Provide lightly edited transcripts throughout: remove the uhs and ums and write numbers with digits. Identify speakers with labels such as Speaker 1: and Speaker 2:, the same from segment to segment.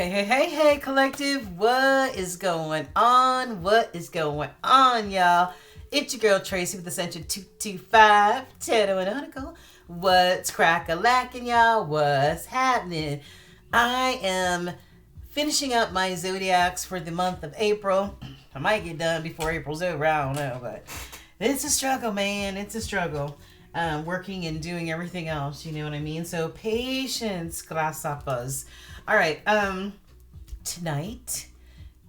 Speaker 1: Hey, collective. What is going on? What is going on, y'all? It's your girl Tracy with Ascension 225. Tato and Article. What's crack-a-lackin', y'all? What's happening? I am finishing up my zodiacs for the month of April. I might get done before April's over. I don't know, but it's a struggle, man. It's a struggle. Working and doing everything else, you know what I mean? So patience, grasapas. All right, tonight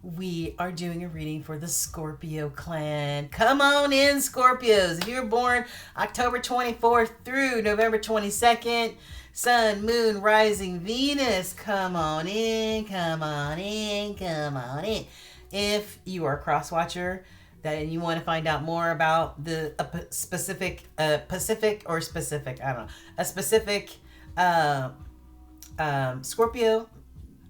Speaker 1: we are doing a reading for the Scorpio clan. Come on in, Scorpios. If you were born October 24th through November 22nd, Sun, Moon, Rising, Venus, come on in, come on in, come on in. If you are a cross-watcher, that you want to find out more about the specific Scorpio,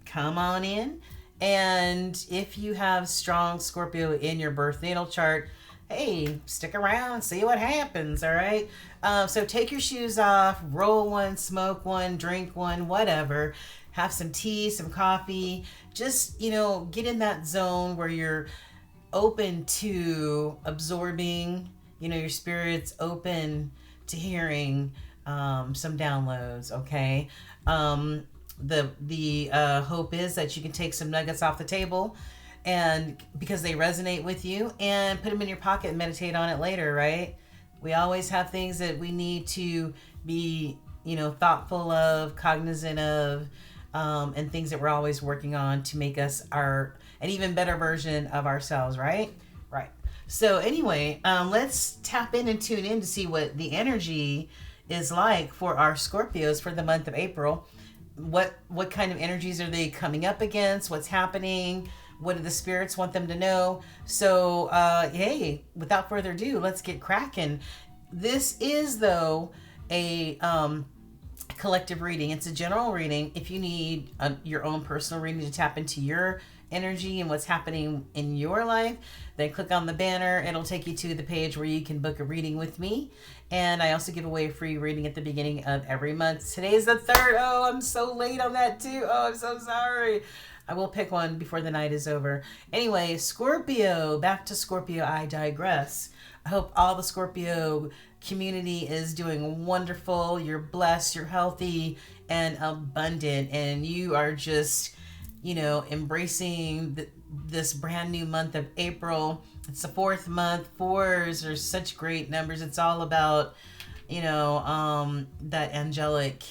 Speaker 1: come on in. And if you have strong Scorpio in your birth natal chart, hey, stick around, see what happens, all right? So take your shoes off, roll one, smoke one, drink one, whatever. Have some tea, some coffee. Just, get in that zone where you're open to absorbing, your spirit's open to hearing some downloads, okay? The hope is that you can take some nuggets off the table, and because they resonate with you, and put them in your pocket and meditate on it later, right? We always have things that we need to be, thoughtful of, cognizant of, and things that we're always working on to make us an even better version of ourselves, right? Right. So anyway, let's tap in and tune in to see what the energy is like for our Scorpios for the month of April. What kind of energies are they coming up against? What's happening? What do the spirits want them to know? So, hey, without further ado, let's get cracking. This is, though, a collective reading. It's a general reading. If you need your own personal reading to tap into your energy and what's happening in your life, then click on the banner. It'll take you to the page where you can book a reading with me. And I also give away a free reading at the beginning of every month. Today's the 3rd. Oh, I'm so late on that too. Oh, I'm so sorry. I will pick one before the night is over. Anyway, Scorpio, back to Scorpio, I digress. I hope all the Scorpio community is doing wonderful. You're blessed, you're healthy and abundant, and you are just, embracing this brand new month of April. It's the 4th month. 4s are such great numbers. It's all about, that angelic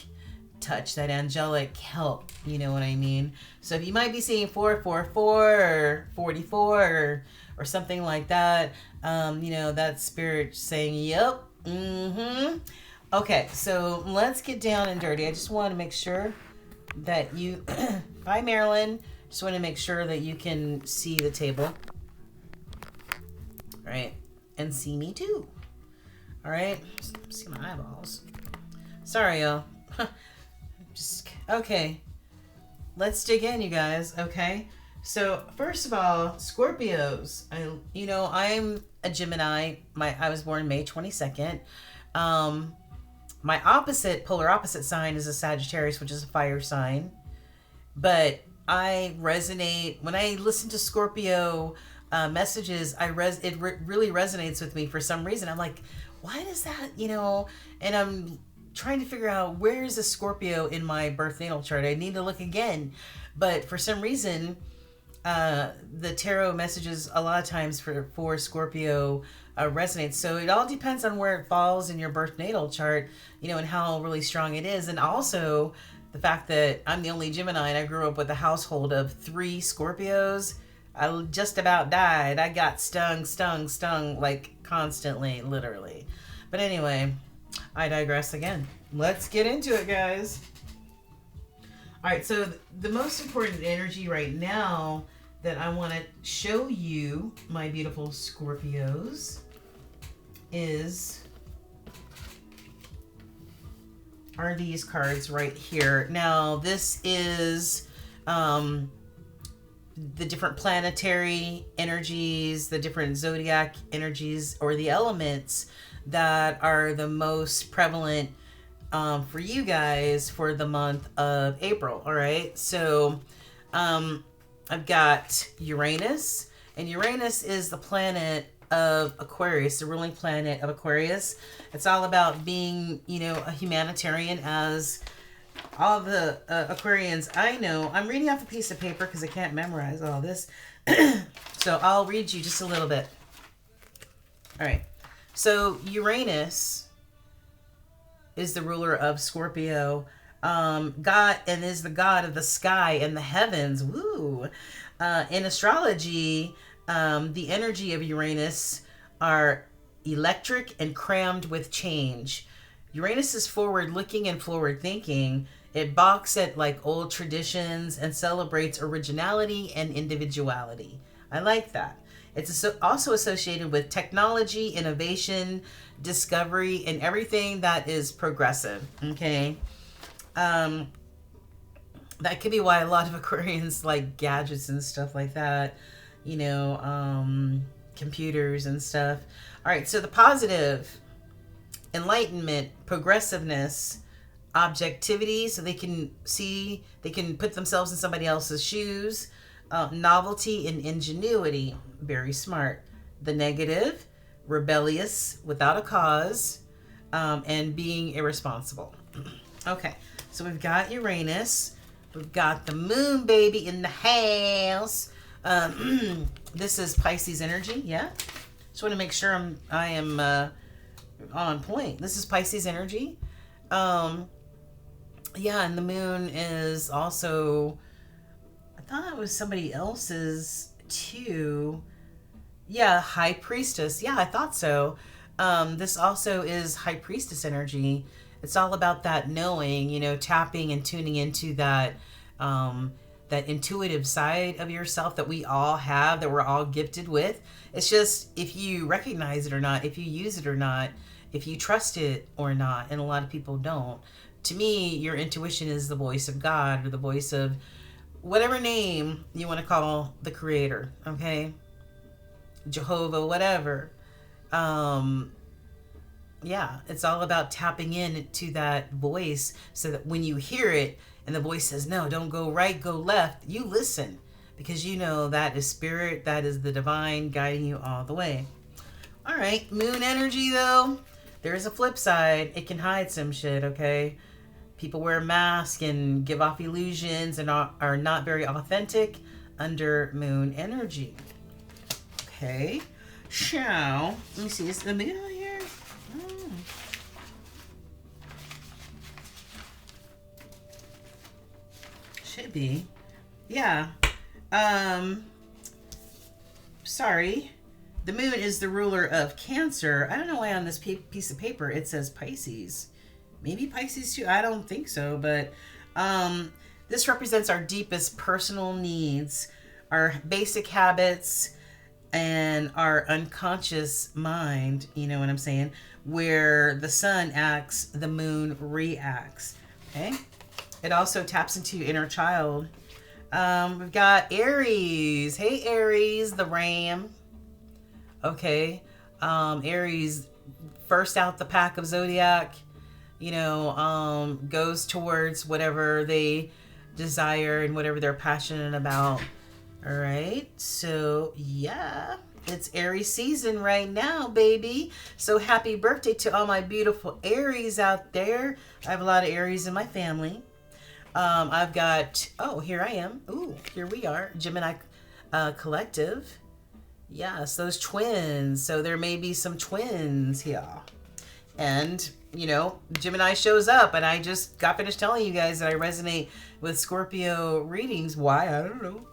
Speaker 1: touch, that angelic help, you know what I mean? So if you might be seeing 444 or 44 or something like that, that spirit saying, yep, Okay, so let's get down and dirty. I just want to make sure that you, bye Marilyn, just want to make sure that you can see the table. All right, and see me too. All right, see my eyeballs. Sorry, y'all. Okay, let's dig in, you guys, okay? So, first of all, Scorpios, I'm a Gemini. I was born May 22nd. My polar opposite sign is a Sagittarius, which is a fire sign. But I resonate, when I listen to Scorpio messages, it really resonates with me for some reason. I'm like, why does that, and I'm trying to figure out where's a Scorpio in my birth natal chart. I need to look again. But for some reason, the tarot messages a lot of times for Scorpio resonates. So it all depends on where it falls in your birth natal chart, and how really strong it is. And also the fact that I'm the only Gemini and I grew up with a household of 3 Scorpios. I just about died. I got stung like constantly, literally. But anyway, I digress again. Let's get into it, guys. All right, so the most important energy right now that I want to show you, my beautiful Scorpios, are these cards right here. Now, this is the different planetary energies, the different zodiac energies, or the elements that are the most prevalent for you guys for the month of April. All right, so I've got Uranus, and Uranus is the planet of Aquarius, the ruling planet of Aquarius. It's all about being, a humanitarian, as all the Aquarians I know. I'm reading off a piece of paper because I can't memorize all this. So I'll read you just a little bit. All right. So Uranus is the ruler of Scorpio. God, and is the god of the sky and the heavens. Woo! In astrology, the energy of Uranus are electric and crammed with change. Uranus is forward looking and forward thinking. It balks at like old traditions and celebrates originality and individuality. I like that. It's also associated with technology, innovation, discovery, and everything that is progressive. Okay. That could be why a lot of Aquarians like gadgets and stuff like that, computers and stuff. All right, so the positive: enlightenment, progressiveness, objectivity, so they can put themselves in somebody else's shoes, novelty and ingenuity, very smart. The negative: rebellious, without a cause, and being irresponsible. Okay, so we've got Uranus. We've got the moon, baby, in the house. This is Pisces energy. Yeah, just want to make sure I am on point. This is Pisces energy. Yeah, and the moon is also. I thought it was somebody else's too. Yeah, High Priestess. Yeah, I thought so. This also is High Priestess energy. It's all about that knowing, tapping and tuning into that that intuitive side of yourself that we all have, that we're all gifted with. It's just if you recognize it or not, if you use it or not, if you trust it or not, and a lot of people don't. To me, your intuition is the voice of God, or the voice of whatever name you want to call the creator, okay? Jehovah, whatever. Yeah, it's all about tapping in to that voice so that when you hear it and the voice says, no, don't go right, go left, you listen, because you know that is spirit, that is the divine guiding you all the way. All right, moon energy though, there's a flip side. It can hide some shit, okay? People wear masks and give off illusions and are not very authentic under moon energy. Okay, so let me see, is the moon on here? Should be. Yeah. Sorry. The moon is the ruler of Cancer. I don't know why on this piece of paper it says Pisces. Maybe Pisces too. I don't think so, but this represents our deepest personal needs, our basic habits, and our unconscious mind, you know what I'm saying? Where the sun acts, the moon reacts. Okay? It also taps into your inner child. We've got Aries. Hey, Aries, the ram. Okay. Aries, first out the pack of zodiac, goes towards whatever they desire and whatever they're passionate about. All right. So, yeah, it's Aries season right now, baby. So happy birthday to all my beautiful Aries out there. I have a lot of Aries in my family. I've got, here I am. Ooh, here we are. Gemini collective. Yes, those twins. So there may be some twins here. And, Gemini shows up, and I just got finished telling you guys that I resonate with Scorpio readings. Why? I don't know.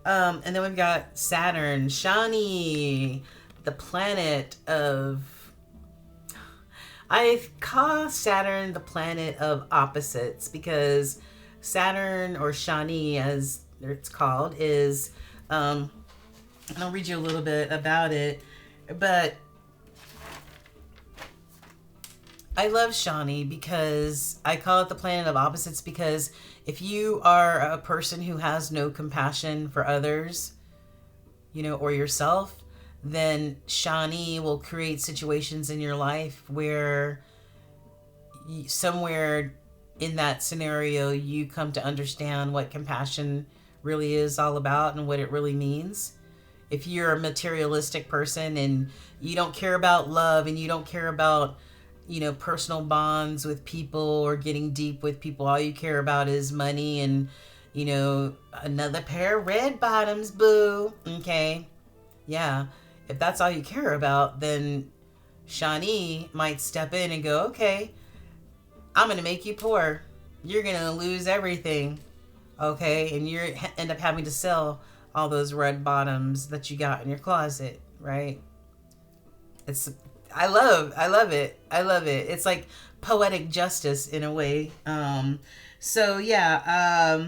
Speaker 1: And then we've got Saturn, Shani, the planet of... I call Saturn the planet of opposites because Saturn, or Shani as it's called, is... I'll read you a little bit about it, but I love Shani because I call it the planet of opposites because if you are a person who has no compassion for others, or yourself, then Shani will create situations in your life where somewhere in that scenario you come to understand what compassion really is all about and what it really means. If you're a materialistic person and you don't care about love and you don't care about, personal bonds with people or getting deep with people, all you care about is money and, another pair of red bottoms, boo. Okay. Yeah. If that's all you care about, then Shawnee might step in and go, okay, I'm going to make you poor. You're going to lose everything. Okay. And you end up having to sell all those red bottoms that you got in your closet, right? I love it. I love it. It's like poetic justice in a way. So yeah,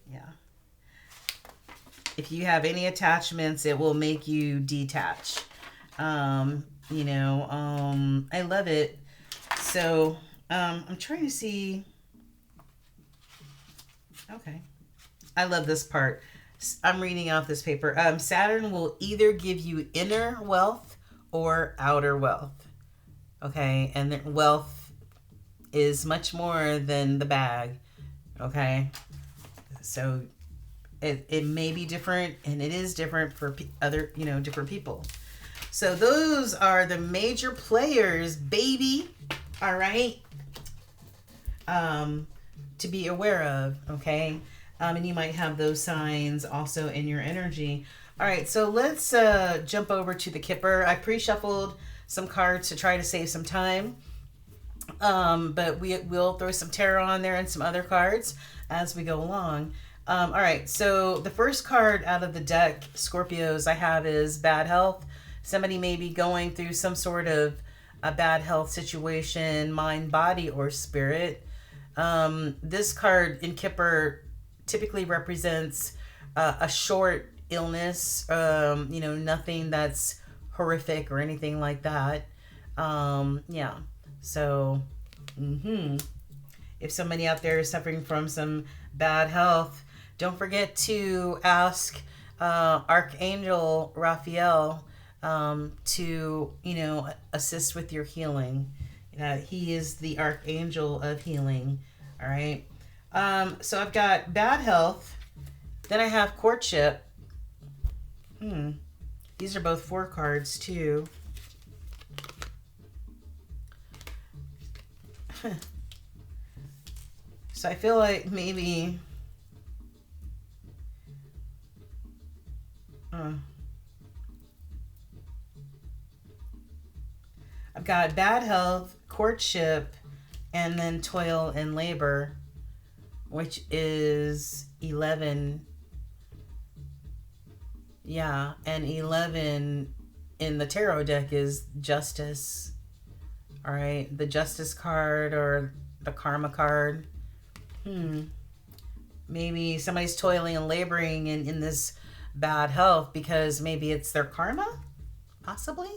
Speaker 1: yeah. If you have any attachments, it will make you detach. I love it. So, I'm trying to see. Okay. I love this part. I'm reading out this paper. Saturn will either give you inner wealth or outer wealth. Okay. And the wealth is much more than the bag. Okay. So it may be different, and it is different for other, different people. So those are the major players, baby. All right. To be aware of. Okay. And you might have those signs also in your energy. All right, so let's jump over to the Kipper. I pre-shuffled some cards to try to save some time. But we'll throw some tarot on there and some other cards as we go along. All right, so the first card out of the deck, Scorpios, I have is bad health. Somebody may be going through some sort of a bad health situation, mind, body, or spirit. This card in Kipper typically represents a short illness, nothing that's horrific or anything like that. Yeah. So, if somebody out there is suffering from some bad health, don't forget to ask Archangel Raphael to, assist with your healing. He is the Archangel of healing. All right. So I've got bad health. Then I have courtship. These are both 4 cards too. So I feel like maybe I've got bad health, courtship, and then toil and labor, which is 11. Yeah, and 11 in the tarot deck is justice. All right, the justice card or the karma card. Maybe somebody's toiling and laboring in this bad health because maybe it's their karma, possibly.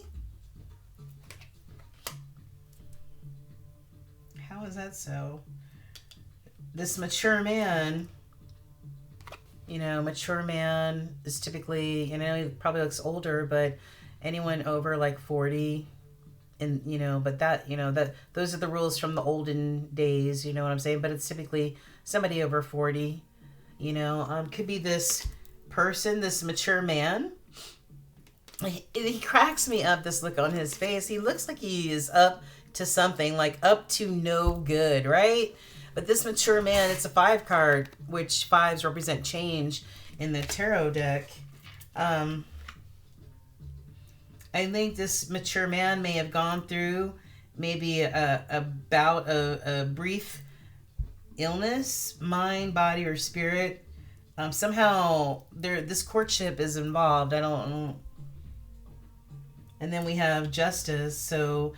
Speaker 1: How is that so? This mature man, mature man is typically, he probably looks older, but anyone over like 40, and but that those are the rules from the olden days, you know what I'm saying? But it's typically somebody over 40, could be this person, this mature man. He cracks me up, this look on his face. He looks like he is up to something, like up to no good, right? But this mature man, it's a 5 card, which 5s represent change in the tarot deck. I think this mature man may have gone through maybe a bout of a brief illness, mind, body, or spirit. Somehow this courtship is involved. I don't know. And then we have justice. So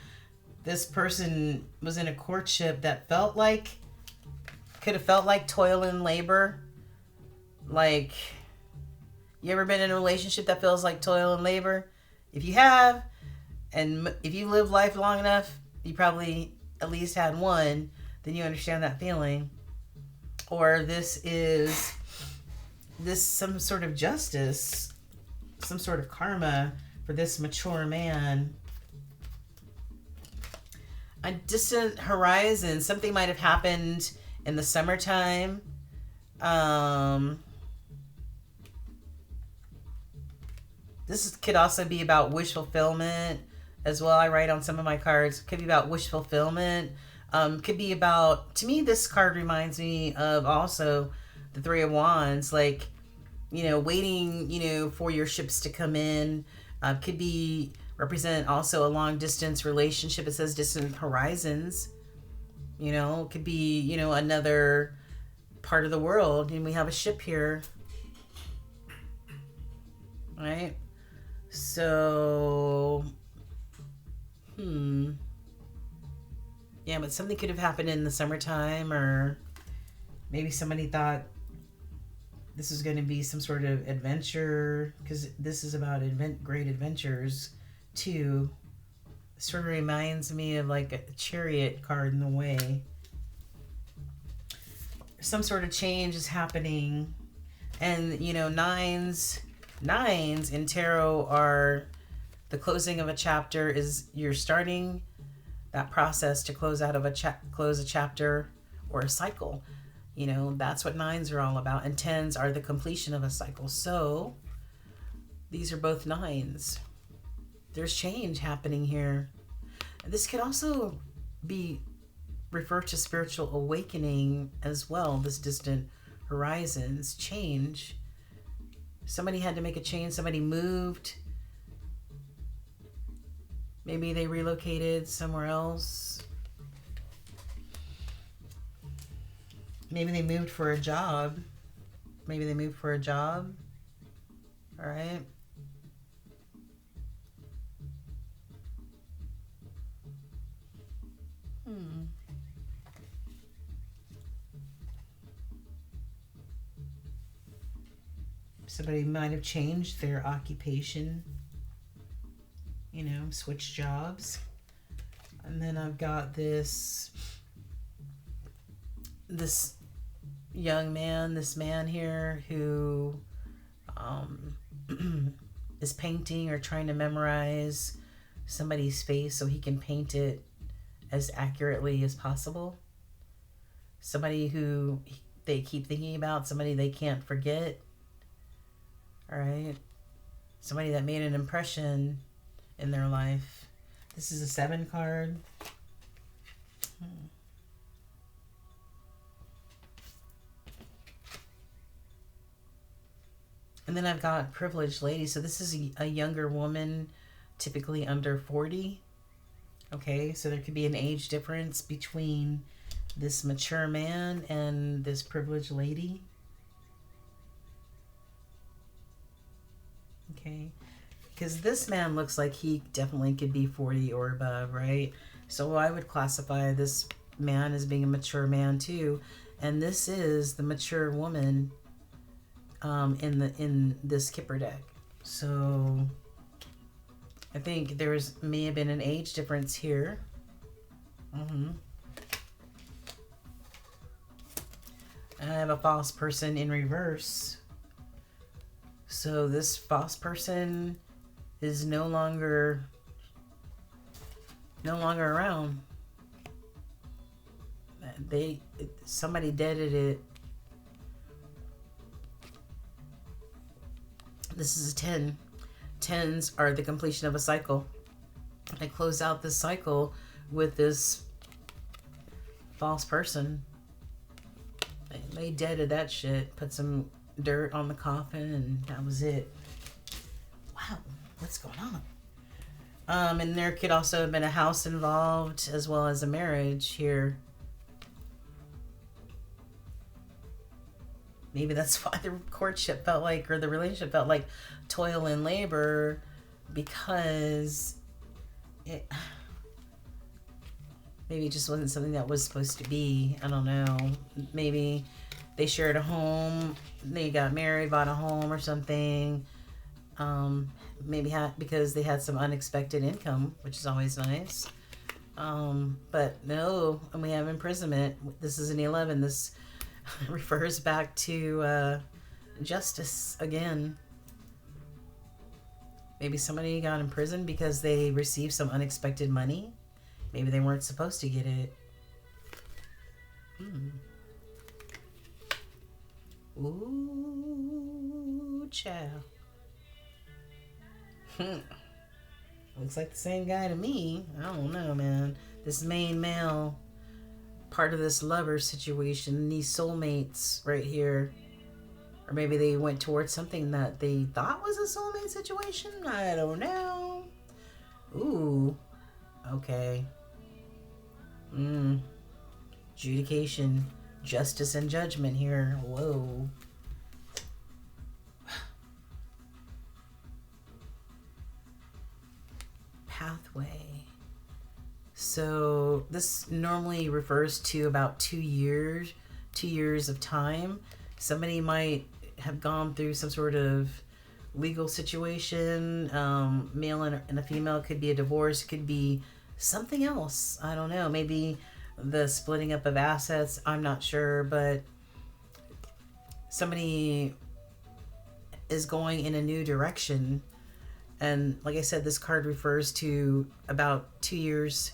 Speaker 1: this person was in a courtship that could have felt like toil and labor. Like, you ever been in a relationship that feels like toil and labor? If you have, and if you live life long enough, you probably at least had one, then you understand that feeling. Or this is some sort of justice, some sort of karma for this mature man. A distant horizon, something might have happened in the summertime. Um, this could also be about wish fulfillment as well. I write on some of my cards. Could be about wish fulfillment. Could be about, to me, this card reminds me of also the Three of Wands, like, waiting, for your ships to come in. Could be represent also a long distance relationship. It says distant horizons. Could be, another part of the world. And we have a ship here. Right? So, yeah, but something could have happened in the summertime, or maybe somebody thought this is going to be some sort of adventure, because this is about great adventures too. It sort of reminds me of like a chariot card in a way. Some sort of change is happening, and nines in tarot are the closing of a chapter. Is you're starting that process to close out of close a chapter or a cycle. That's what nines are all about, and tens are the completion of a cycle. So these are both nines. There's change happening here. This could also be refer to spiritual awakening as well. This distant horizons, change. Somebody had to make a change. Somebody moved. Maybe they relocated somewhere else. Maybe they moved for a job. All right. Somebody might have changed their occupation, switched jobs. And then I've got this young man, this man here who is painting or trying to memorize somebody's face so he can paint it as accurately as possible. Somebody who they keep thinking about, somebody they can't forget. All right. Somebody that made an impression in their life. This is a 7 card. And then I've got privileged lady. So this is a younger woman, typically under 40. Okay, so there could be an age difference between this mature man and this privileged lady. Okay, because this man looks like he definitely could be 40 or above, right? So I would classify this man as being a mature man too. And this is the mature woman in this Kipper deck. So I think may have been an age difference here. I have a false person in reverse. So this false person is no longer around. Somebody deaded it. This is a 10. 10s are the completion of a cycle. I close out this cycle with this false person. They deaded that shit. Put some dirt on the coffin, and that was it. Wow, what's going on? And there could also have been a house involved as well as a marriage here. Maybe that's why the courtship felt like, or the relationship felt like toil and labor, because maybe it just wasn't something that was supposed to be. I don't know. Maybe they shared a home, they got married, bought a home or something. Maybe because they had some unexpected income, which is always nice. But no, and we have imprisonment. This is an 11. This refers back to justice again. Maybe somebody got imprisoned because they received some unexpected money. Maybe they weren't supposed to get it. Ooh, child. Looks like the same guy to me. I don't know, man. This main male, part of this lover situation, these soulmates right here. Or maybe they went towards something that they thought was a soulmate situation. I don't know. Ooh. Okay. Adjudication, justice, and judgment here. Whoa. Pathway. So this normally refers to about 2 years of time. Somebody might have gone through some sort of legal situation. Male and a female, could be a divorce, could be something else. I don't know. Maybe the splitting up of assets. I'm not sure, but somebody is going in a new direction. And like I said, this card refers to about 2 years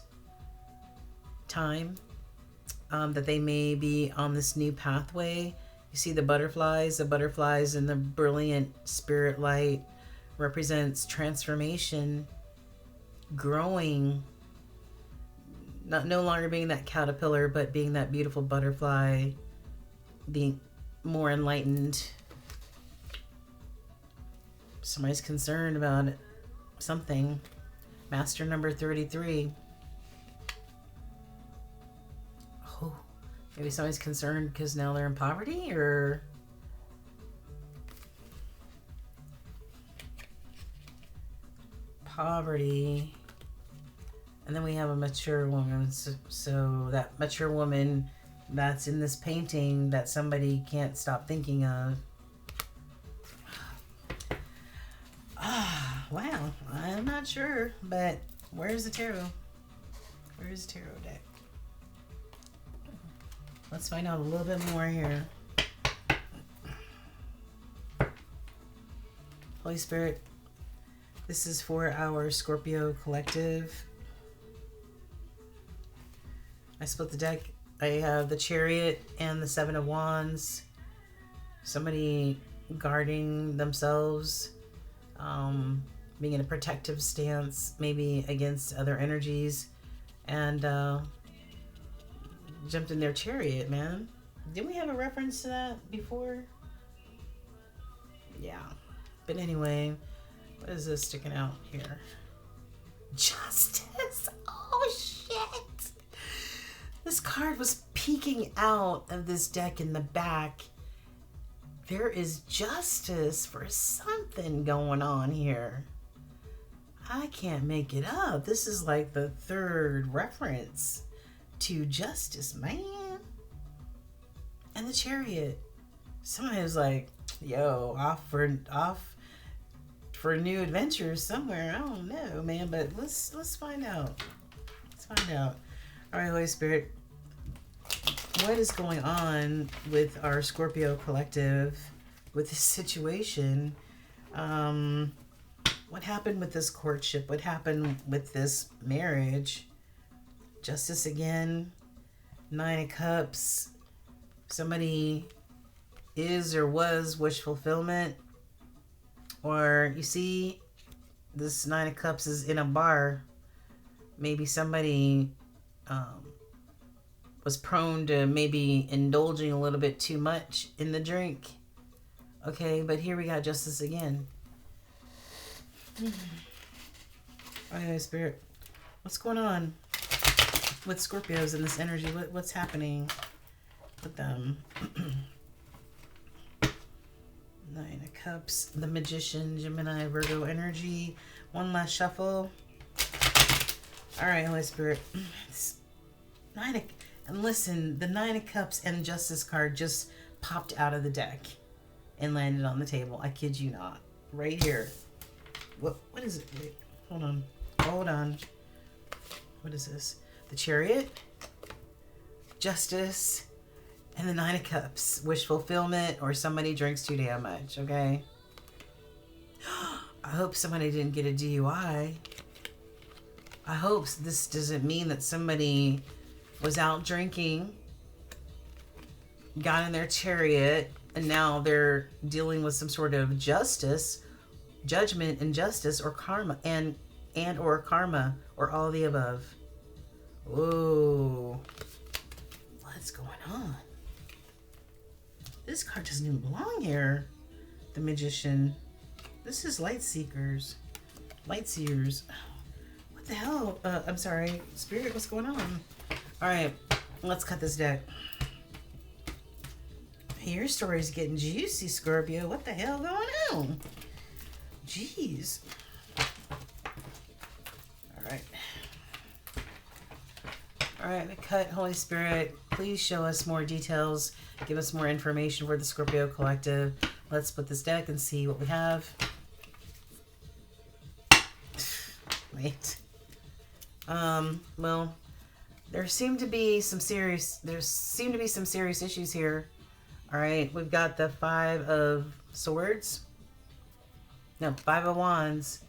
Speaker 1: time that they may be on this new pathway. You see the butterflies and the brilliant spirit light represents transformation, growing, no longer being that caterpillar, but being that beautiful butterfly, being more enlightened. Somebody's concerned about something. Master number 33. Oh, maybe somebody's concerned because now they're in poverty, or poverty. And then we have a mature woman. So that mature woman that's in this painting that somebody can't stop thinking of. Wow, I'm not sure, but where's the tarot? Where's the tarot deck? Let's find out a little bit more here. Holy Spirit, this is for our Scorpio collective. I split the deck. I have the Chariot and the Seven of Wands. Somebody guarding themselves, being in a protective stance, maybe against other energies, and jumped in their chariot, man. Didn't we have a reference to that before? Yeah. But anyway, what is this sticking out here? Justice. Oh, shit. This card was peeking out of this deck in the back. There is justice for something going on here. I can't make it up. This is like the third reference to justice, man. And the Chariot. Somebody was like, yo, off for new adventures somewhere. I don't know, man, but let's find out. Let's find out. All right, Holy Spirit. What is going on with our Scorpio collective with this situation? What happened with this courtship? What happened with this marriage? Justice again. Nine of Cups. Somebody is or was wish fulfillment. Or you see, this Nine of Cups is in a bar. Maybe somebody was prone to maybe indulging a little bit too much in the drink. Okay, but here we got justice again. Okay, Spirit, what's going on with Scorpios in this energy? What's happening with them? Nine of Cups, the Magician, Gemini, Virgo energy. One last shuffle. All right, Holy Spirit. And listen, the Nine of Cups and Justice card just popped out of the deck and landed on the table. I kid you not. Right here. What is it? Wait, hold on. What is this? The Chariot, Justice, and the Nine of Cups. Wish fulfillment, or somebody drinks too damn much, okay? I hope somebody didn't get a DUI. I hope this doesn't mean that somebody was out drinking, got in their chariot, and now they're dealing with some sort of justice, judgment, and justice, or karma, and or karma, or all of the above. Whoa, what's going on? This card doesn't even belong here. The Magician. This is Light Seekers. Light Seers. What the hell? I'm sorry. Spirit, what's going on? Alright, let's cut this deck. Your story's getting juicy, Scorpio. What the hell going on? Jeez. Alright. Alright, cut. Holy Spirit, please show us more details. Give us more information for the Scorpio Collective. Let's split this deck and see what we have. Wait. Well, there seem to be some serious issues here. All right, we've got the Five of Swords. No, Five of Wands.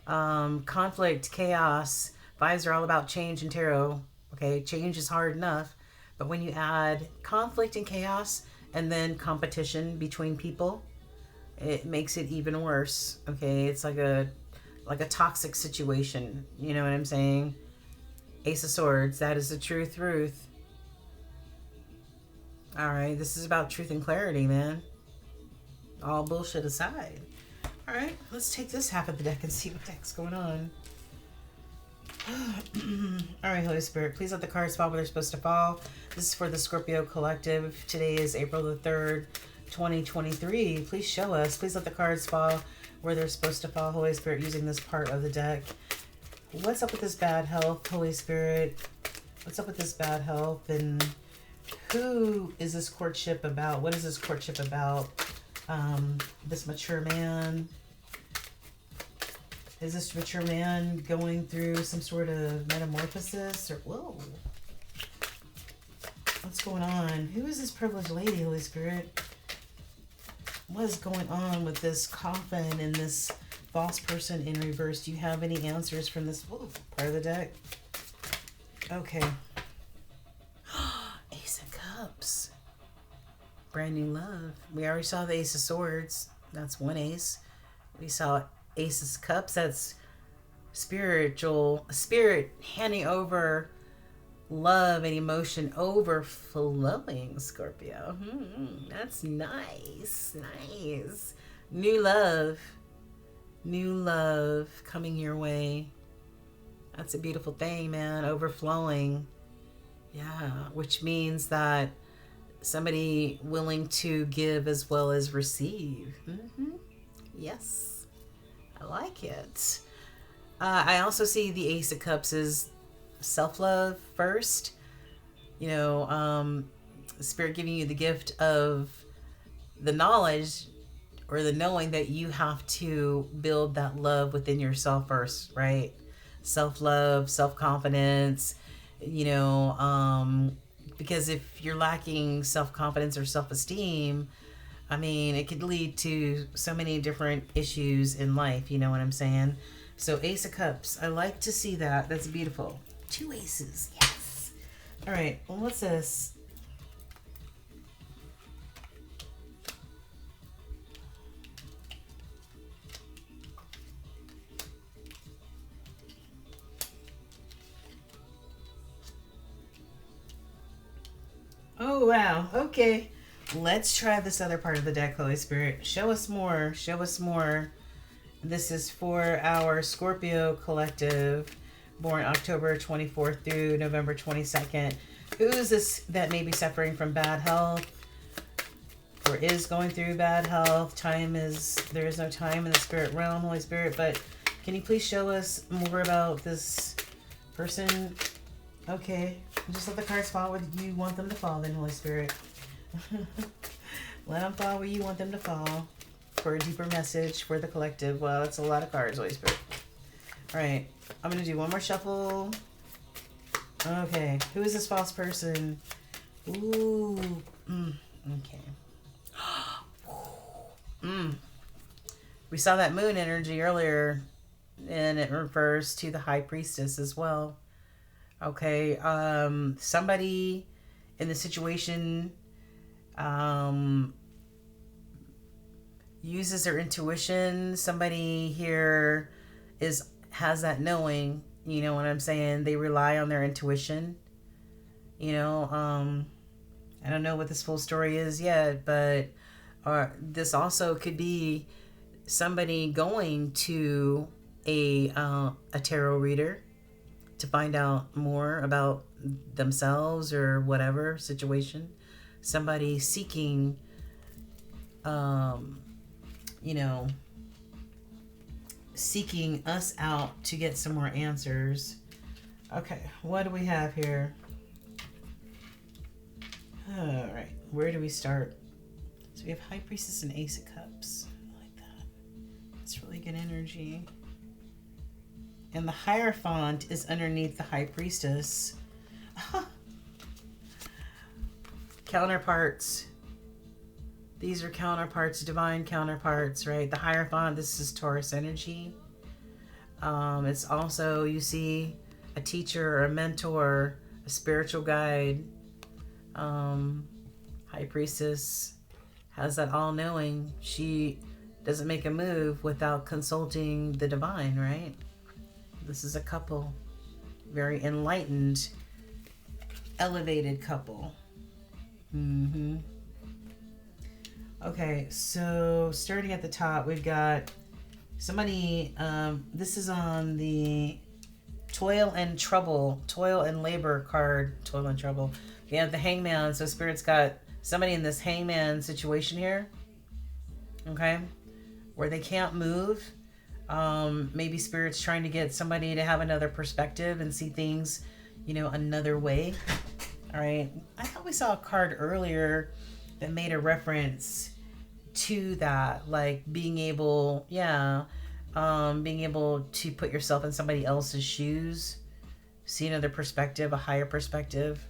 Speaker 1: Conflict, chaos. Fives are all about change in tarot. Okay, change is hard enough, but when you add conflict and chaos and then competition between people, it makes it even worse. Okay, it's like a toxic situation. You know what I'm saying? Ace of Swords. That is the true truth. All right, this is about truth and clarity, man. All bullshit aside. All right, let's take this half of the deck and see what the heck's going on. All right, Holy Spirit, please let the cards fall where they're supposed to fall. This is for the Scorpio Collective. Today is April the 3rd, 2023. Please show us. Please let the cards fall where they're supposed to fall, Holy Spirit, using this part of the deck. What's up with this bad health, Holy Spirit? What's up with this bad health? And who is this courtship about? What is this courtship about? This mature man. Is this mature man going through some sort of metamorphosis? Or whoa. What's going on? Who is this privileged lady, Holy Spirit? What is going on with this coffin and this false person in reverse? Do you have any answers from this part of the deck? Okay. Ace of Cups. Brand new love. We already saw the Ace of Swords. That's one ace. We saw Ace of Cups. That's spirit handing over love and emotion overflowing, Scorpio. That's nice. Nice. New love coming your way. That's a beautiful thing, man. Overflowing. Yeah, which means that somebody willing to give as well as receive. Yes, I like it. I also see the Ace of Cups as self-love first. You know, Spirit giving you the gift of the knowledge or the knowing that you have to build that love within yourself first, right? Self-love, self-confidence, you know, because if you're lacking self-confidence or self-esteem, I mean, it could lead to so many different issues in life, you know what I'm saying? So Ace of Cups, I like to see that. That's beautiful. 2 aces, yes. All right, well, what's this? Oh, wow. Okay. Let's try this other part of the deck, Holy Spirit. Show us more. Show us more. This is for our Scorpio Collective, born October 24th through November 22nd. Who is this that may be suffering from bad health or is going through bad health? There is no time in the spirit realm, Holy Spirit, but can you please show us more about this person? Okay, just let the cards fall where you want them to fall then, Holy Spirit. Let them fall where you want them to fall for a deeper message for the collective. Wow, that's a lot of cards, Holy Spirit. All right, I'm going to do one more shuffle. Okay, who is this false person? Ooh, okay. We saw that moon energy earlier, and it refers to the High Priestess as well. Okay, somebody in the situation uses their intuition. Somebody here has that knowing, you know what I'm saying? They rely on their intuition. You know, I don't know what this full story is yet, but this also could be somebody going to a tarot reader to find out more about themselves or whatever situation. Somebody seeking, you know, seeking us out to get some more answers. Okay, what do we have here? All right, where do we start? So we have High Priestess and Ace of Cups. I like that. It's really good energy. And the Hierophant is underneath the High Priestess. Counterparts. These are counterparts, divine counterparts, right? The Hierophant, this is Taurus energy. It's also, you see, a teacher or a mentor, a spiritual guide. High Priestess has that all-knowing. She doesn't make a move without consulting the divine, right? This is a couple, very enlightened, elevated couple. Okay, so starting at the top, we've got somebody, this is on the toil and labor card, toil and trouble. We have the Hangman, so Spirit's got somebody in this Hangman situation here, okay, where they can't move. Maybe Spirit's trying to get somebody to have another perspective and see things, you know, another way. All right. I thought we saw a card earlier that made a reference to that, like being able to put yourself in somebody else's shoes, see another perspective, a higher perspective.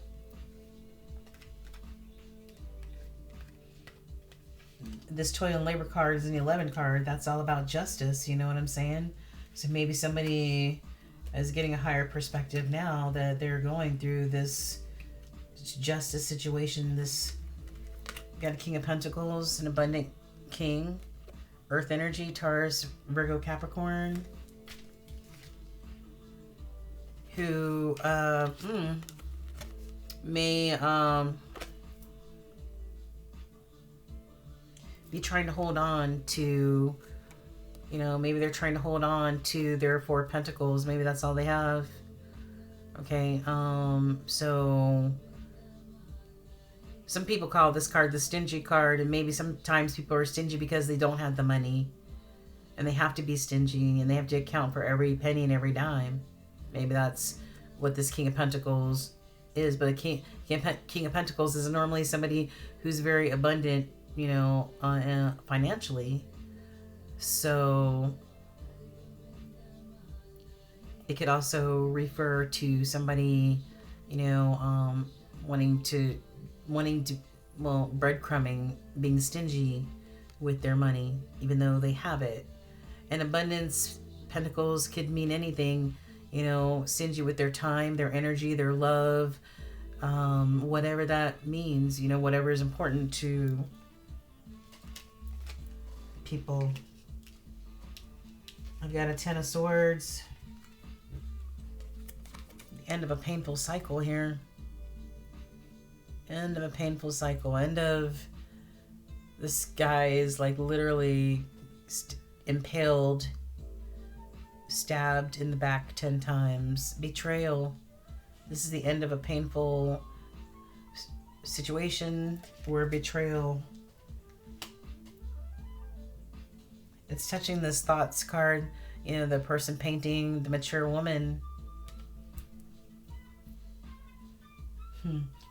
Speaker 1: This toil and labor card is an 11 card. That's all about justice. You know what I'm saying? So maybe somebody is getting a higher perspective now that they're going through this justice situation. This, got a King of Pentacles, an abundant king, earth energy, Taurus, Virgo, Capricorn, who may be trying to hold on to, you know, maybe they're trying to hold on to their Four of Pentacles. Maybe that's all they have. Okay, so some people call this card the stingy card, and maybe sometimes people are stingy because they don't have the money and they have to be stingy and they have to account for every penny and every dime. Maybe that's what this King of Pentacles is, but a King of Pentacles is normally somebody who's very abundant, you know, financially. So it could also refer to somebody, you know, wanting to, well, breadcrumbing, being stingy with their money, even though they have it. And abundance, pentacles could mean anything, you know, stingy with their time, their energy, their love, whatever that means, you know, whatever is important to people. I've got a Ten of Swords. The end of a painful cycle here. End of a painful cycle. End of, this guy is like literally impaled, stabbed in the back 10 times. Betrayal. This is the end of a painful situation where betrayal. It's touching this thoughts card, you know, the person painting the mature woman.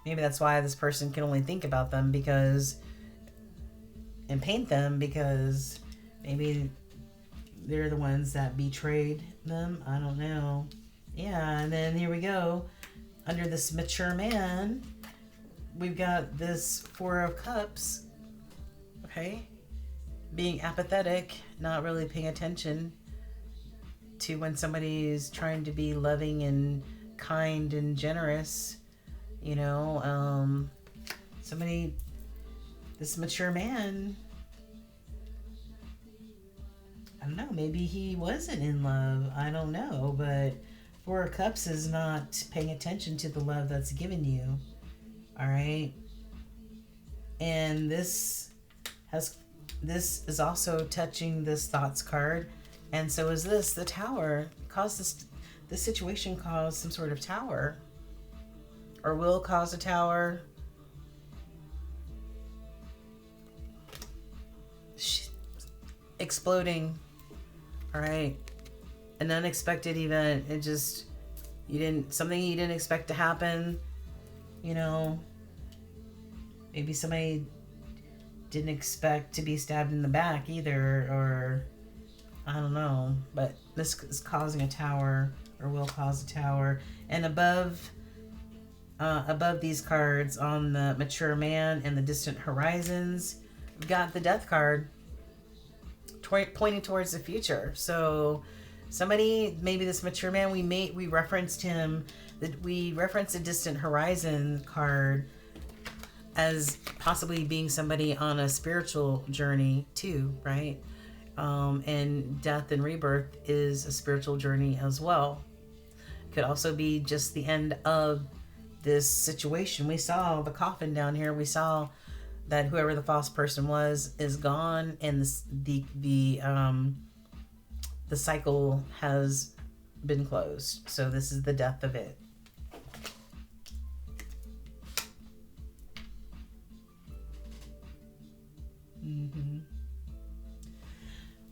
Speaker 1: Maybe that's why this person can only think about them because, and paint them because maybe they're the ones that betrayed them. I don't know. Yeah, and then here we go. Under this mature man, we've got this Four of Cups. Okay. Being apathetic, not really paying attention to when somebody's trying to be loving and kind and generous. You know, somebody, this mature man I don't know, maybe he wasn't in love. I don't know, but Four of Cups is not paying attention to the love that's given you. All right. And has this is also touching this thoughts card, and so is this the Tower. Caused this situation caused some sort of tower, or will cause a tower. Exploding. All right. An unexpected event. It just, something you didn't expect to happen. You know, maybe somebody didn't expect to be stabbed in the back either, or I don't know. But this is causing a tower, or will cause a tower. And above these cards, on the mature man and the distant horizons, we've got the death card, pointing towards the future. So somebody, maybe this mature man, we referenced him, that we referenced a distant horizon card as possibly being somebody on a spiritual journey too, right? And death and rebirth is a spiritual journey as well. Could also be just the end of this situation. We saw the coffin down here. We saw that whoever the false person was is gone, and the cycle has been closed. So this is the death of it.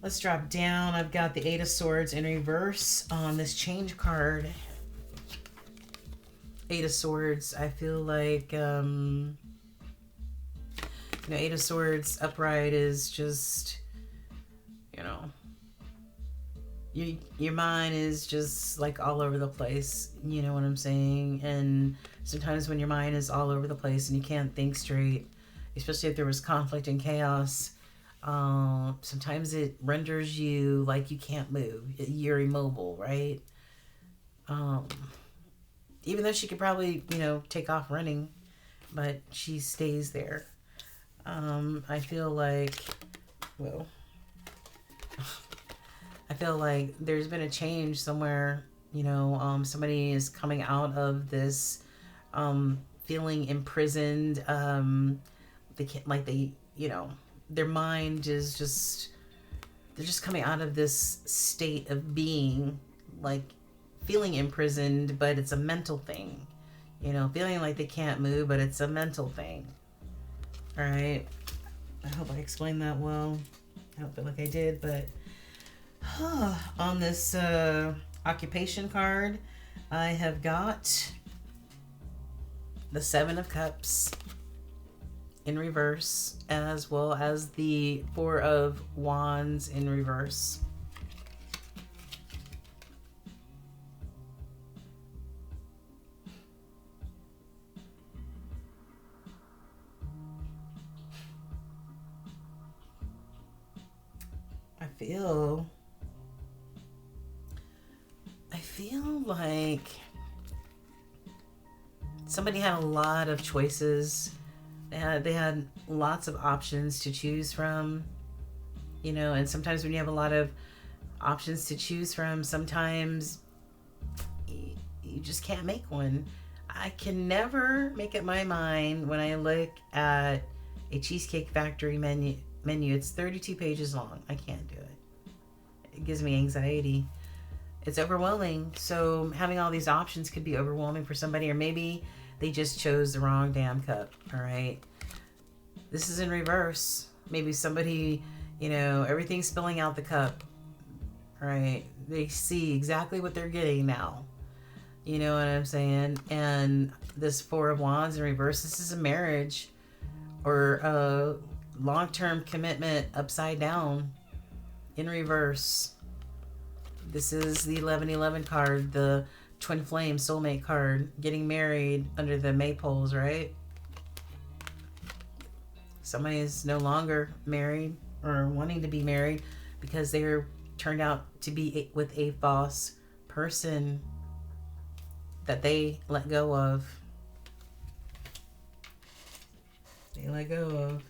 Speaker 1: Let's drop down. I've got the Eight of Swords in reverse on this change card. Eight of Swords, I feel like, Eight of Swords upright is just, your mind is just like all over the place. You know what I'm saying? And sometimes when your mind is all over the place and you can't think straight, especially if there was conflict and chaos, sometimes it renders you like you can't move. You're immobile, right? Even though she could probably, take off running, but she stays there. I feel like, I feel like there's been a change somewhere. Somebody is coming out of this feeling imprisoned. They can't, their mind is just, they're just coming out of this state of being, like, feeling imprisoned, but it's a mental thing. Feeling like they can't move, but it's a mental thing. All right. I hope I explained that well. I don't feel like I did, but on this occupation card, I have got the Seven of Cups in reverse, as well as the Four of Wands in reverse. I feel like somebody had a lot of choices. They had lots of options to choose from, and sometimes when you have a lot of options to choose from, sometimes you just can't make one. I can never make up my mind when I look at a Cheesecake Factory menu. It's 32 pages long. I can't do it. It gives me anxiety. It's overwhelming. So having all these options could be overwhelming for somebody, or maybe they just chose the wrong damn cup. All right. This is in reverse. Maybe somebody, everything's spilling out the cup. All right. They see exactly what they're getting now. You know what I'm saying? And this Four of Wands in reverse, this is a marriage or a long-term commitment upside down in reverse. This is the 1111 card, the twin flame soulmate card, getting married under the maypoles, right? Somebody is no longer married or wanting to be married because they're turned out to be with a false person that they let go of. They let go of.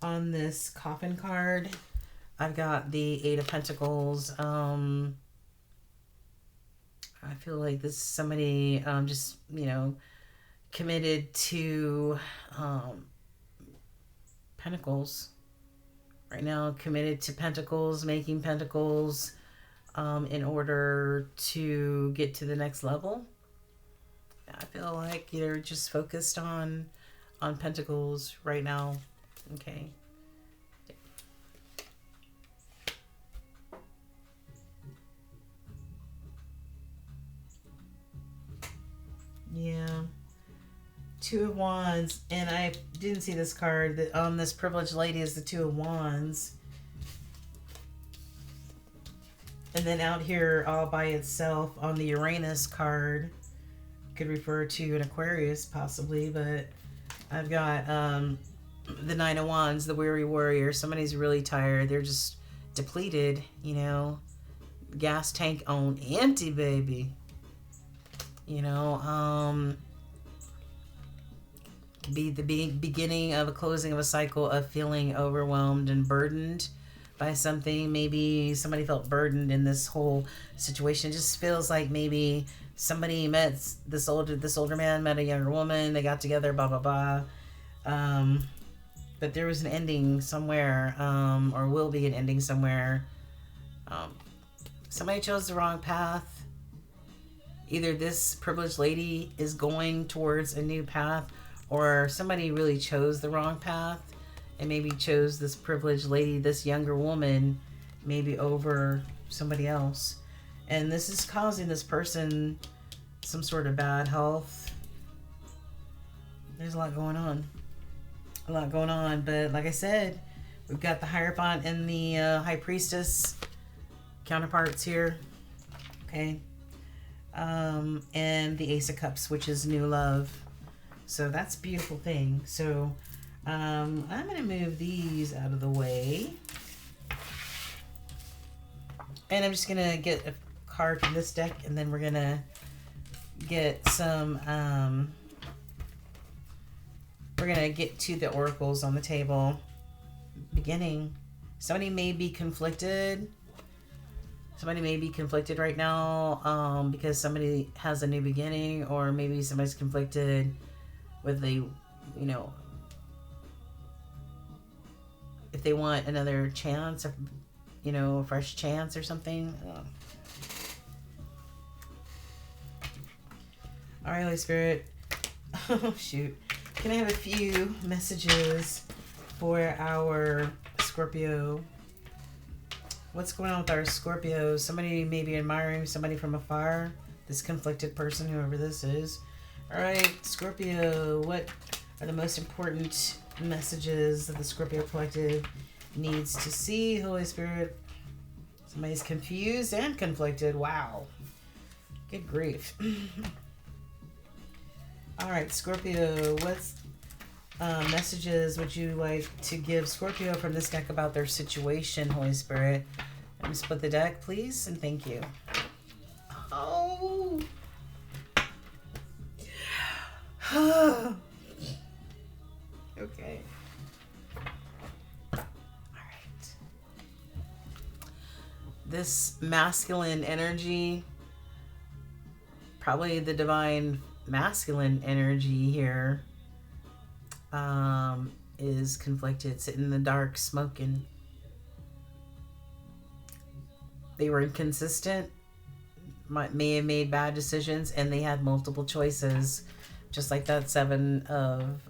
Speaker 1: On this coffin card, I've got the Eight of Pentacles. I feel like this is somebody just, committed to Pentacles. Right now, committed to Pentacles, making Pentacles in order to get to the next level. I feel like you're just focused on Pentacles right now. Okay. Yeah. Two of Wands, and I didn't see this card. This privileged lady is the Two of Wands. And then out here all by itself on the Uranus card, could refer to an Aquarius possibly, but I've got the Nine of Wands, the weary warrior. Somebody's really tired. They're just depleted, gas tank on empty, baby. Could be the beginning of a closing of a cycle of feeling overwhelmed and burdened by something. Maybe somebody felt burdened in this whole situation. It just feels like maybe somebody met this older man met a younger woman. They got together, blah blah blah. But there was an ending somewhere, or will be an ending somewhere. Somebody chose the wrong path. Either this privileged lady is going towards a new path, or somebody really chose the wrong path and maybe chose this privileged lady, this younger woman, maybe over somebody else. And this is causing this person some sort of bad health. There's a lot going on. But like I said, we've got the Hierophant and the High Priestess counterparts here. Okay. And the Ace of Cups, which is new love. So that's a beautiful thing. So I'm going to move these out of the way. And I'm just going to get a card from this deck, and then we're going to get some, we're going to get to the oracles on the table. Beginning. Somebody may be conflicted. Somebody may be conflicted right now because somebody has a new beginning, or maybe somebody's conflicted with if they want another chance, or, a fresh chance or something. All right, Holy Spirit. Oh, shoot. Can I have a few messages for our Scorpio? What's going on with our Scorpio? Somebody may be admiring somebody from afar. This conflicted person, whoever this is. All right, Scorpio, what are the most important messages that the Scorpio Collective needs to see, Holy Spirit? Somebody's confused and conflicted. Wow. Good grief. All right, Scorpio, what messages would you like to give Scorpio from this deck about their situation, Holy Spirit? Let me split the deck, please, and thank you. Oh. Okay. All right. This masculine energy, probably the divine masculine energy here, is conflicted, sitting in the dark, smoking. They were inconsistent, may have made bad decisions, and they had multiple choices, just like that Seven of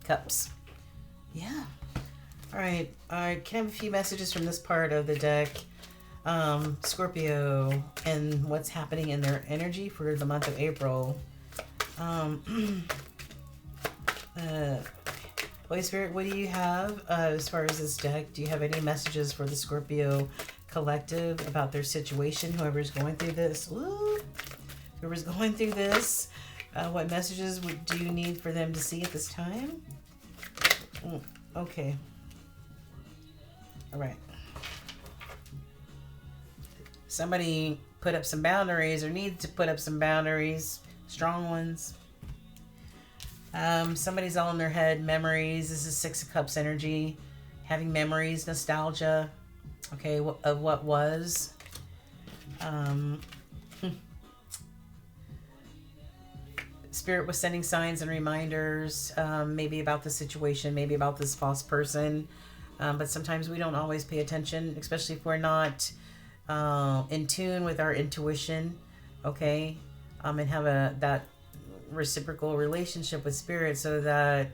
Speaker 1: Cups. Yeah. All right. Can I have a few messages from this part of the deck? Scorpio, and what's happening in their energy for the month of April. Holy Spirit, what do you have as far as this deck? Do you have any messages for the Scorpio Collective about their situation? Whoever's going through this. Woo, whoever's going through this. What messages do you need for them to see at this time? Okay. All right. Somebody put up some boundaries, or needs to put up some boundaries. Strong ones. Somebody's all in their head. Memories. This is Six of Cups energy. Having memories, nostalgia. Okay, of what was. Um, Spirit was sending signs and reminders, maybe about the situation, maybe about this false person. But sometimes we don't always pay attention, especially if we're not in tune with our intuition, okay? And have that reciprocal relationship with Spirit, so that,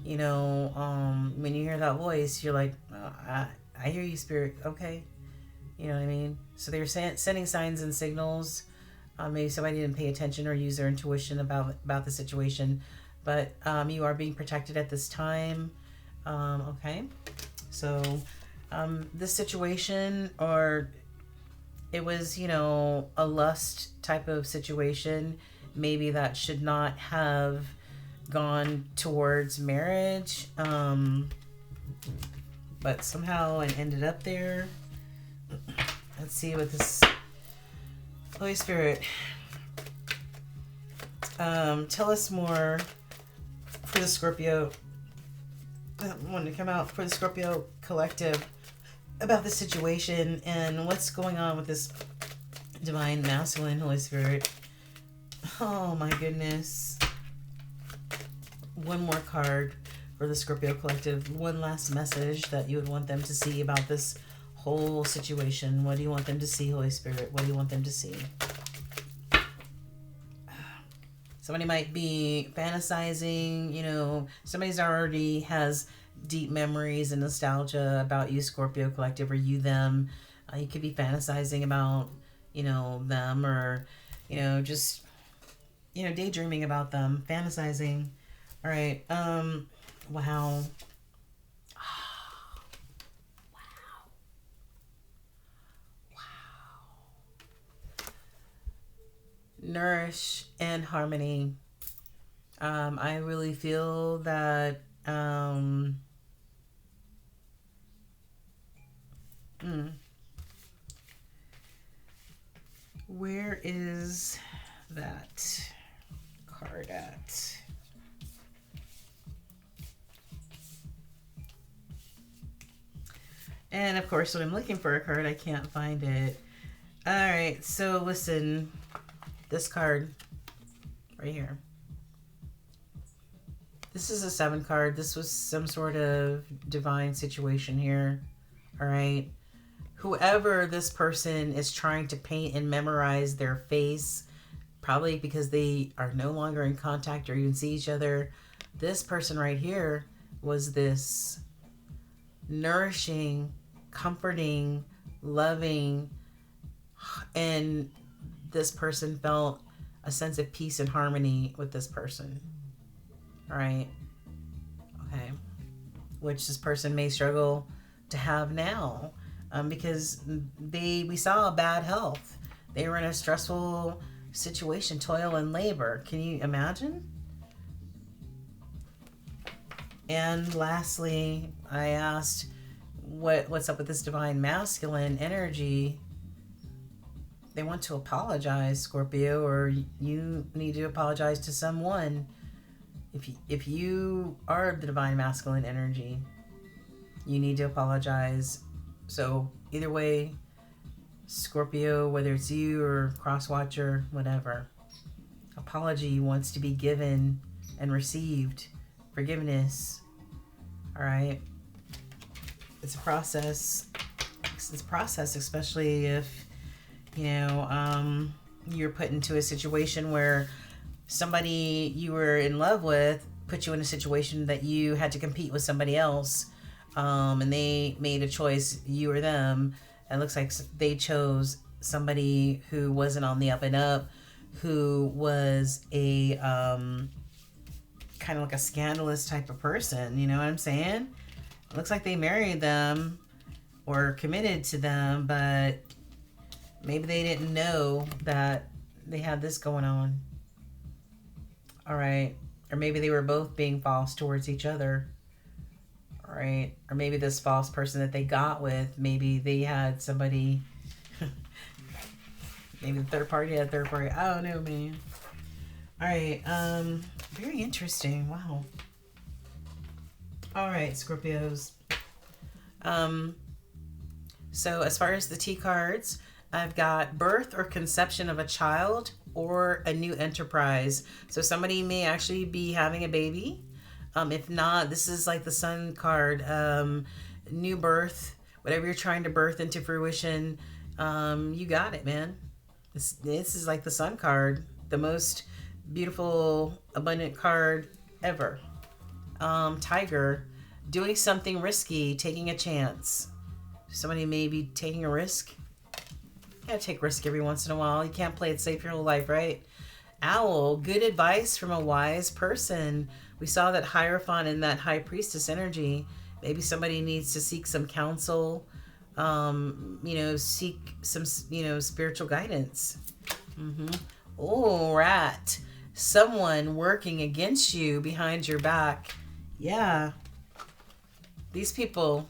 Speaker 1: when you hear that voice, you're like, oh, I hear you, Spirit, okay? You know what I mean? So they're sending signs and signals. Maybe somebody didn't pay attention or use their intuition about the situation, but you are being protected at this time. Okay, so this situation, or it was, a lust type of situation, maybe that should not have gone towards marriage, but somehow it ended up there. Let's see what this Holy Spirit, tell us more for the Scorpio. I want to come out for the Scorpio collective about the situation and what's going on with this divine masculine Holy Spirit. Oh my goodness. One more card for the Scorpio collective. One last message that you would want them to see about this whole situation. What do you want them to see, Holy Spirit? What do you want them to see? Somebody might be fantasizing, somebody's already has deep memories and nostalgia about you, Scorpio collective, or you, them. You could be fantasizing about, them, or, just, daydreaming about them, fantasizing. All right. Wow. Nourish and harmony. I really feel that where is that card at? And of course, when I'm looking for a card, I can't find it. All right, so listen. This card right here. This is a 7 card. This was some sort of divine situation here. All right. Whoever this person is trying to paint and memorize their face, probably because they are no longer in contact or even see each other. This person right here was this nourishing, comforting, loving, and this person felt a sense of peace and harmony with this person. All right. Okay. Which this person may struggle to have now, because we saw bad health. They were in a stressful situation, toil and labor. Can you imagine? And lastly, I asked, what's up with this divine masculine energy? They want to apologize, Scorpio, or you need to apologize to someone. If you are the divine masculine energy, you need to apologize. So either way, Scorpio, whether it's you or cross-watcher, whatever, apology wants to be given and received. Forgiveness. All right. It's a process. It's a process, especially if you're put into a situation where somebody you were in love with put you in a situation that you had to compete with somebody else, and they made a choice, you or them. And it looks like they chose somebody who wasn't on the up and up, who was a kind of like a scandalous type of person. You know what I'm saying? It looks like they married them or committed to them, but maybe they didn't know that they had this going on. All right. Or maybe they were both being false towards each other. All right. Or maybe this false person that they got with, maybe they had somebody, maybe the third party had a third party. I don't know, man. All right. Very interesting. Wow. All right, Scorpios. Um, so as far as the T cards, I've got birth or conception of a child or a new enterprise. So somebody may actually be having a baby. If not, this is like the Sun card. New birth, whatever you're trying to birth into fruition, you got it, man. This is like the Sun card, the most beautiful, abundant card ever. Tiger, doing something risky, taking a chance. Somebody may be taking a risk. You gotta take risk every once in a while. You can't play it safe your whole life, right? Owl, good advice from a wise person. We saw that Hierophant in that High Priestess energy. Maybe somebody needs to seek some counsel, seek some, spiritual guidance. Oh, rat. Someone working against you behind your back. Yeah. These people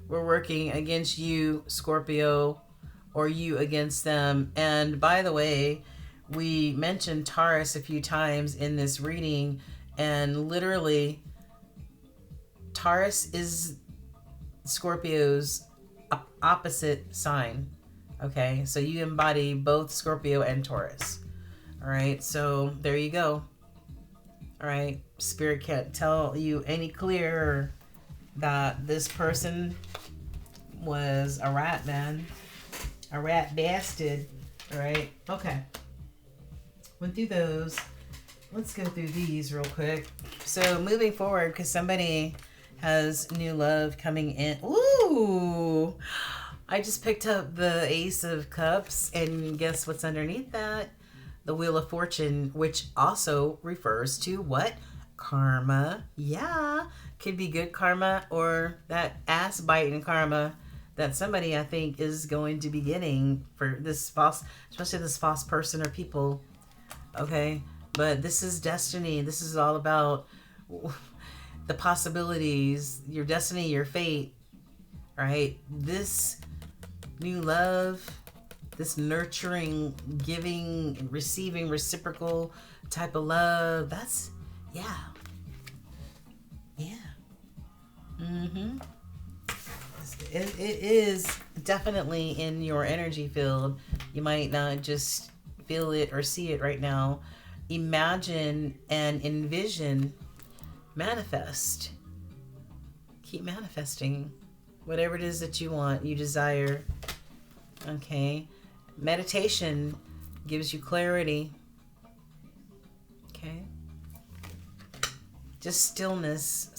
Speaker 1: were working against you, Scorpio, or you against them. And by the way, we mentioned Taurus a few times in this reading, and literally, Taurus is Scorpio's opposite sign. Okay, so you embody both Scorpio and Taurus. All right, so there you go. All right, Spirit can't tell you any clearer that this person was a rat, man. A rat bastard. All right, okay. Went through those. Let's go through these real quick. So moving forward, because somebody has new love coming in. Ooh! I just picked up the Ace of Cups, and guess what's underneath that? The Wheel of Fortune, which also refers to what? Karma. Yeah. Could be good karma or that ass biting karma that somebody, I think, is going to be getting for this false, especially this false person or people. Okay? But this is destiny. This is all about the possibilities, your destiny, your fate, right? This new love, this nurturing, giving, receiving, reciprocal type of love, that's, yeah. Yeah. It is definitely in your energy field. You might not just feel it or see it right now. Imagine and envision, manifest. Keep manifesting whatever it is that you want, you desire. Okay. Meditation gives you clarity. Okay. Just stillness.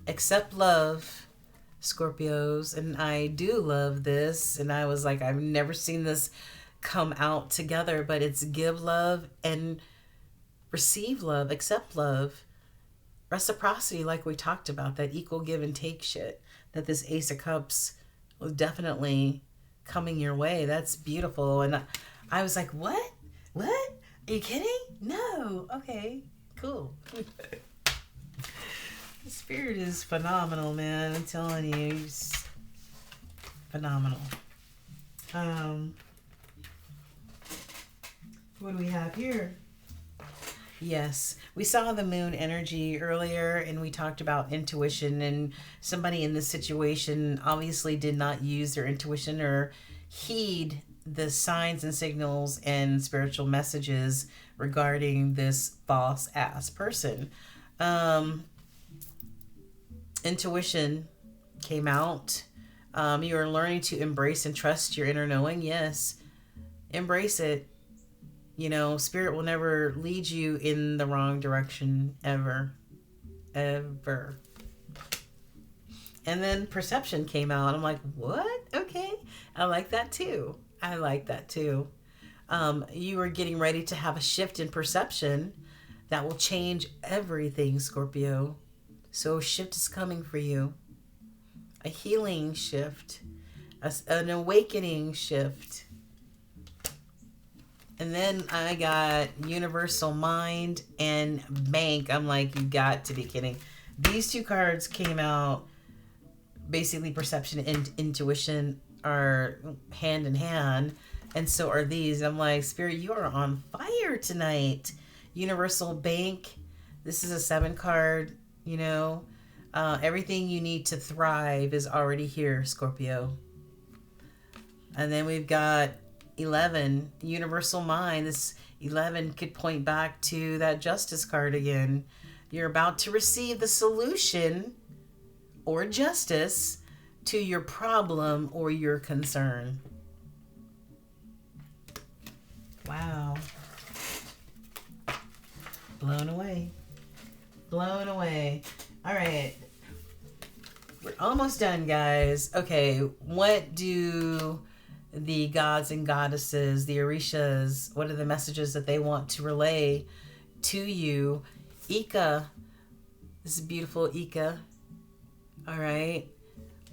Speaker 1: Accept love, Scorpios. And I do love this. And I was like, I've never seen this come out together, but it's give love and receive love, accept love. Reciprocity, like we talked about, that equal give and take shit that this Ace of Cups was definitely coming your way. That's beautiful. And I was like, what? Are you kidding? No. Okay, cool. The Spirit is phenomenal, man. I'm telling you, he's phenomenal. What do we have here? Yes, we saw the moon energy earlier, and we talked about intuition, and somebody in this situation obviously did not use their intuition or heed the signs and signals and spiritual messages regarding this false ass person. Intuition came out. You are learning to embrace and trust your inner knowing. Yes, embrace it. You know, Spirit will never lead you in the wrong direction, ever. Ever. And then perception came out. I'm like, what? Okay. I like that too. You are getting ready to have a shift in perception that will change everything, Scorpio. So a shift is coming for you. A healing shift. An awakening shift. And then I got Universal Mind and Bank. I'm like, you got to be kidding. These two cards came out. Basically, perception and intuition are hand in hand. And so are these. I'm like, Spirit, you are on fire tonight. Universal Bank. This is a 7 card, you know. Everything you need to thrive is already here, Scorpio. And then we've got 11, Universal Mind. This 11 could point back to that Justice card again. You're about to receive the solution or justice to your problem or your concern. Wow. Blown away. Blown away. All right. We're almost done, guys. Okay, what do the gods and goddesses, the Orishas, what are the messages that they want to relay to you? Ika, this is beautiful Ika, all right,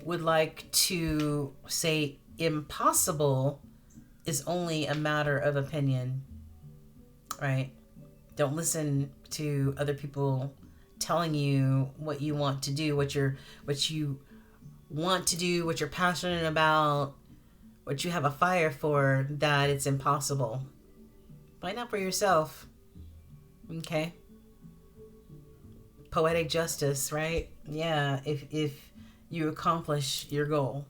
Speaker 1: would like to say impossible is only a matter of opinion, right? Don't listen to other people telling you what you want to do, what you want to do, what you're passionate about, what you have a fire for, that it's impossible. Find out for yourself. Okay? Poetic justice, right? Yeah, if you accomplish your goal.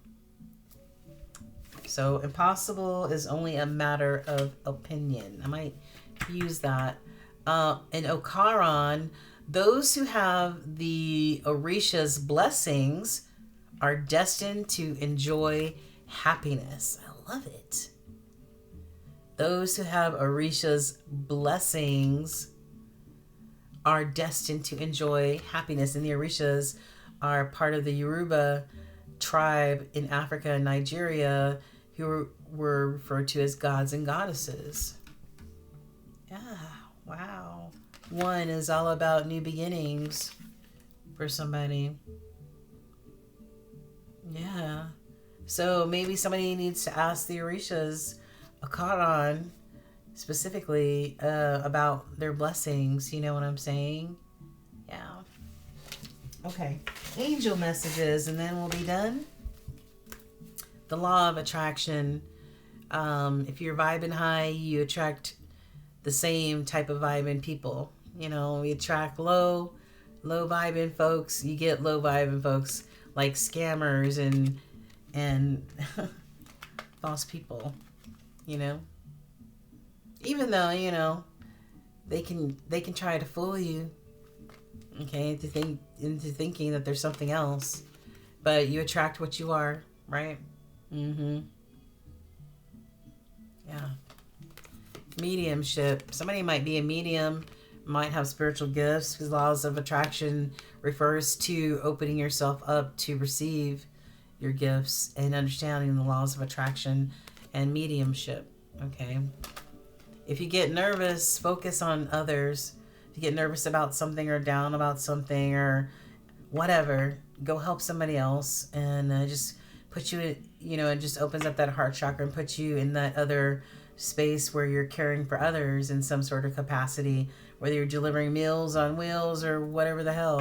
Speaker 1: So impossible is only a matter of opinion. I might use that. In Okaran, those who have the Orisha's blessings are destined to enjoy happiness. I love it. Those who have Orisha's blessings are destined to enjoy happiness. And the Orishas are part of the Yoruba tribe in Africa and Nigeria who were referred to as gods and goddesses. Yeah, wow. One is all about new beginnings for somebody. Yeah. So maybe somebody needs to ask the Orishas, Akaran, specifically about their blessings. You know what I'm saying? Yeah. Okay. Angel messages, and then we'll be done. The law of attraction. If you're vibing high, you attract the same type of vibing people. You know, we attract low vibing folks. You get low vibing folks like scammers and false people. You know, even though they can try to fool you. Okay, into thinking that there's something else, but you attract what you are, right? Mm-hmm. Yeah. Mediumship. Somebody might be a medium, might have spiritual gifts, because laws of attraction refers to opening yourself up to receive your gifts and understanding the laws of attraction and mediumship. Okay. If you get nervous, focus on others. If you get nervous about something or down about something or whatever, go help somebody else, and just put you, it just opens up that heart chakra and puts you in that other space where you're caring for others in some sort of capacity, whether you're delivering meals on wheels or whatever the hell,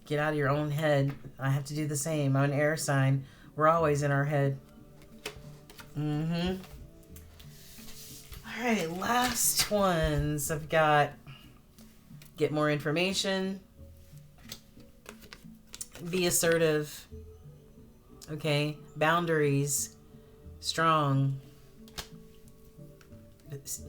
Speaker 1: Get out of your own head. I have to do the same. I'm an air sign. We're always in our head. Mm-hmm. All right, last ones. I've got get more information. Be assertive. Okay, boundaries. Strong.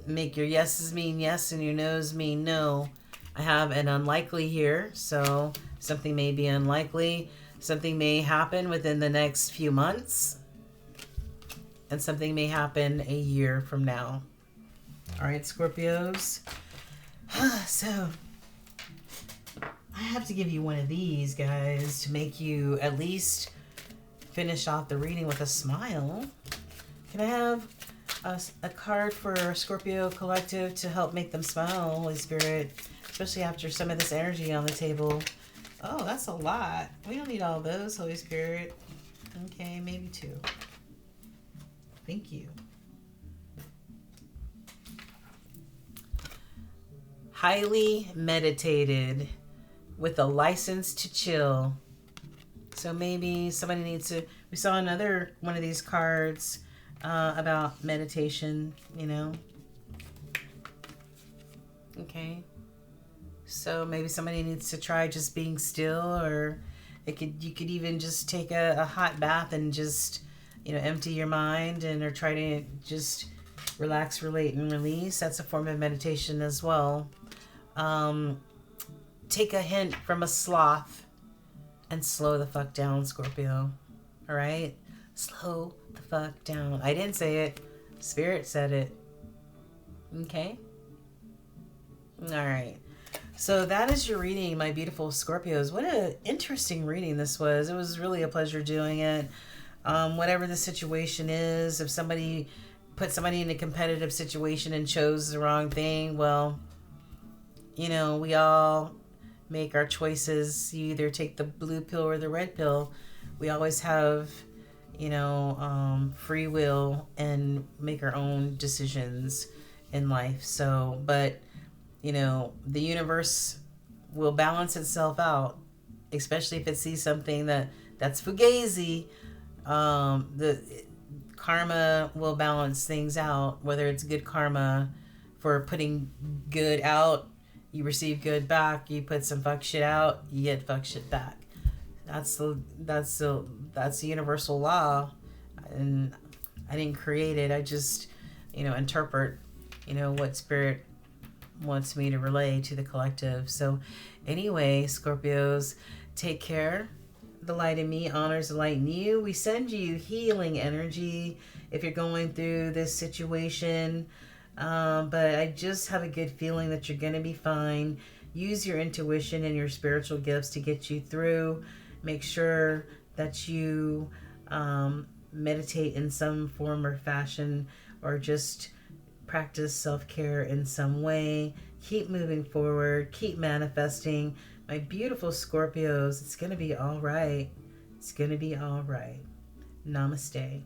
Speaker 1: Make your yeses mean yes and your no's mean no. I have an unlikely here, so something may be unlikely. Something may happen within the next few months, and something may happen a year from now. All right, Scorpios. So I have to give you one of these, guys, to make you at least finish off the reading with a smile. Can I have a card for Scorpio Collective to help make them smile, Holy Spirit, especially after some of this energy on the table? Oh, that's a lot. We don't need all those, Holy Spirit. Okay, maybe 2. Thank you. Highly meditated with a license to chill. So maybe somebody needs to... We saw another one of these cards about meditation, Okay. So maybe somebody needs to try just being still, or you could even just take a hot bath and just, empty your mind, and or try to just relax, relate, and release. That's a form of meditation as well. Um, Take a hint from a sloth and slow the fuck down, Scorpio. All right? Slow the fuck down. I didn't say it. Spirit said it. Okay? All right. So that is your reading, my beautiful Scorpios. What an interesting reading this was. It was really a pleasure doing it. Whatever the situation is, if somebody put somebody in a competitive situation and chose the wrong thing, well, we all make our choices. You either take the blue pill or the red pill. We always have, free will and make our own decisions in life. So, but, the universe will balance itself out, especially if it sees something that's fugazi. The karma will balance things out, whether it's good karma for putting good out, you receive good back. You put some fuck shit out, you get fuck shit back. That's the universal law, and I didn't create it. I just, interpret, what spirit wants me to relay to the collective. So, anyway, Scorpios, take care. The light in me honors the light in you. We send you healing energy if you're going through this situation. But I just have a good feeling that you're going to be fine. Use your intuition and your spiritual gifts to get you through. Make sure that you meditate in some form or fashion, or just practice self-care in some way. Keep moving forward. Keep manifesting. My beautiful Scorpios, it's going to be all right. It's going to be all right. Namaste.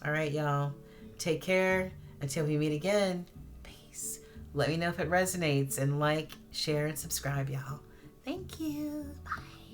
Speaker 1: All right, y'all. Take care. Until we meet again. Peace. Let me know if it resonates, and like, share, and subscribe, y'all. Thank you. Bye.